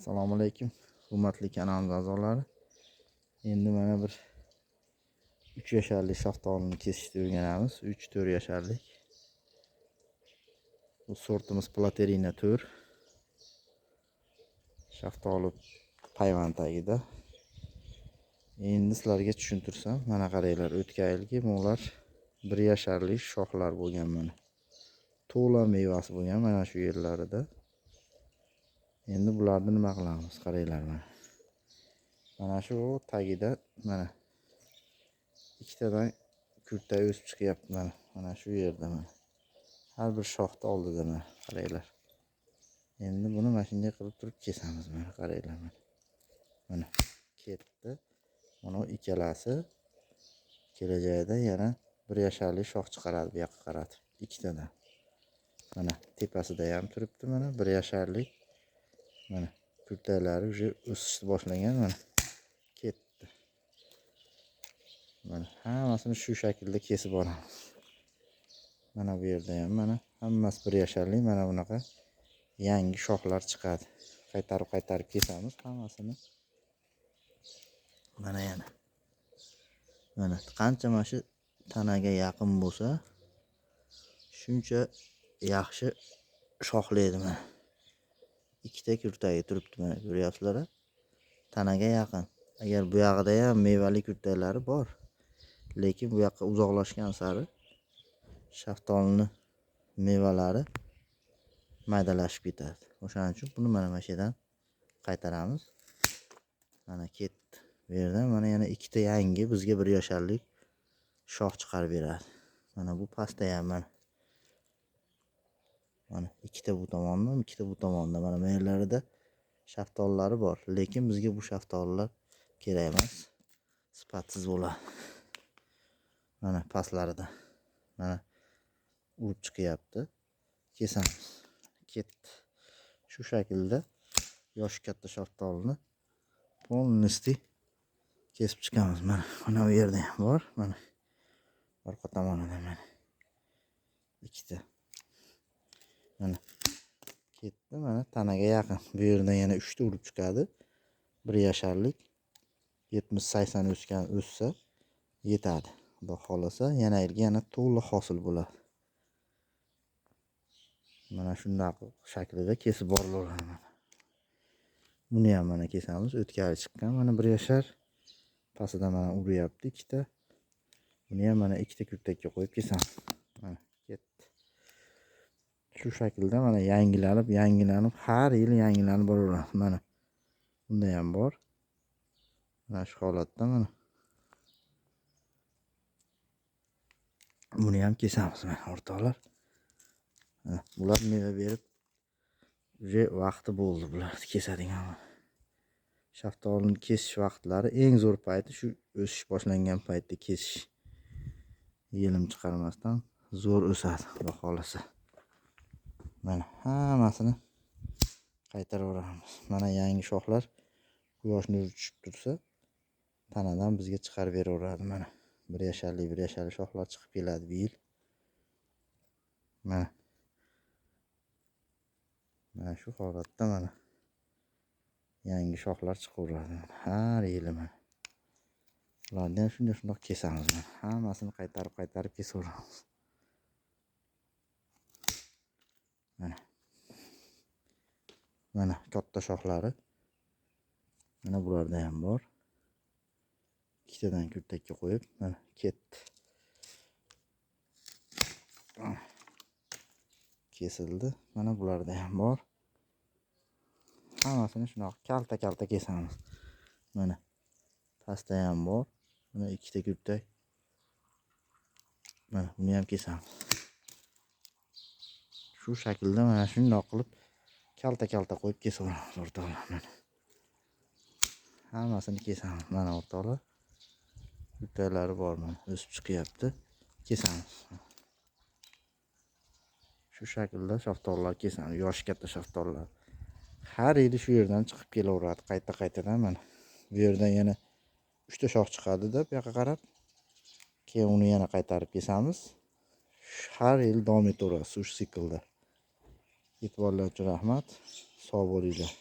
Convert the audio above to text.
Assalomu alaykum, hurmatli kanalimiz a'zolari. Endi mana bir 3 yasharlik shaftolini kesishni o'rganamiz. 3-4 yasharlik. Bu sortimiz Platerina 4. Shaftoli payvand tagida. Endi sizlarga tushuntirsam, mana qaranglar, o'tgan yilgi bular 1 yasharlik shoxlar bo'lgan mana. To'la mevasi bo'lgan mana shu yerlarida. Endi bularni nima qilamiz? Qaranglar mana. Mana shu tagida mana ikkitadan kurtak o'sib chiqyapti mana. Mana shu yerda mana. Har bir shoxda oldida mana qaranglar. Endi buni mana shunday qilib turib kesamiz mana qaranglar mana. Mana ketdi. Mana ikkalasi kelajakda yana 1 yasharlik shox chiqaradi bu yoqqa qaratib. Ikkitadan. Mana tepasida ham turibdi mana 1 yasharlik. Mana kurtaklari уже o'sishni boshlagan mana. Ketdi. Mana hammasini shu shaklda kesib olamiz. Mana bu yerda ham mana hammasi 1 yasharlik mana bunaqa yangi shoxlar chiqadi. Qaytarib kesamiz hammasini. Mana yana. Mana qancha mana shu tanaga yaqin bo'lsa, shuncha yaxshi shoxlaydi mana. Ikkita kurtagi turibdi mana ko'ryapsizlar. Tanaga yaqin. Agar bu yoqda ham mevali kurtaklari bor, lekin bu yoqqa uzoqlashgan sari shaftolini mevalari maydalashib ketadi. O'shaning uchun buni mana shu yerdan qaytaramiz. Mana ketdi. Bu yerdan mana yana ikkita yangi bizga 1 yasharlik shox chiqarib beradi. Mana bu pastda ham mana. Mana ikkita bu tomonda, ikkita bu tomonda. Mana bu yerlarida shaftolilari bor, lekin bizga bu shaftolilar kerak emas. Sifatsiz bo'ladi. Mana pastlarida. Mana urib chiqyapti. Kesamiz. Ketdi. Shu shaklda yoshi katta shaftolini polnosti kesib chiqamiz. Mana bu yerda ham bor. Mana orqa tomonida mana ikkita. Mana ketdi. Mana tanaga yaqin. Bu yerdan yana 3 ta urib chiqadi. 1 yasharlik 70-80 o'ssa yetadi. Xudo xolasa yana yilga yana to'liq hosil bo'ladi. Mana shunday shaklida kesib borilaveradi mana. Buni ham mana kesamiz. O'tkari chiqqan mana 1 yashar. Pastida mana uryapti ikkita. Buni ham mana ikkita kurtakka qo'yib kesamiz. Mana ketdi. Shu shaklda mana yangilanib har yil yangilanib boraveradi mana. Bunda ham bor. Mana shu holatda mana. Buni ham kesamiz mana o'rtoqlar. Bular meva berib уже vaqti bo'ldi bularni kesadigan. Shaftolini kesish vaqtlari eng zo'r payti shu o'sish boshlangan paytda kesish. Yelim chiqarmasdan zo'r o'sadi, xudo xolasa. Mana hammasini qaytaraveramiz. Mana yangi shoxlar quyosh nuri tushib tursa, tanadan bizga chiqarib beraveradi mana. 1 yasharlik shoxlar chiqib keladi bu yil. Mana. Mana shu holatda mana yangi shoxlar chiqaveradi. Har yili mana. Ularni ham shunday kesamiz mana. Hammasini qaytarib kesaveramiz. Mana katta shoxlari. Mana bularda ham bor. Ikkitadan kurtakka qo'yib mana ketdi. Kesildi. Mana bularda ham bor. Hammasini shunaqa kalta kesamiz. Mana pastda ham bor. Mana ikkita kurtak. Mana buni ham kesamiz. Shu shaklda mana shunday qilib kalta qo'yib kesaveramiz o'rtoqlar mana. Hammasini kesamiz mana o'rtoqlar. Kurtaklari bor mana, o'sib chiqyapti. Kesamiz. Shu shaklda shaftollar kesamiz, yoshi katta shaftollar. Har yili shu yerdan chiqib kelaveradi qaytadan mana. Bu yerdan yana 3 ta shox chiqadi-da bu yoqqa qarab. Keyin uni yana qaytarib kesamiz. Har yil davom etaveradi shu siklda. E'tiborlar uchun rahmat. Sog' bo'linglar.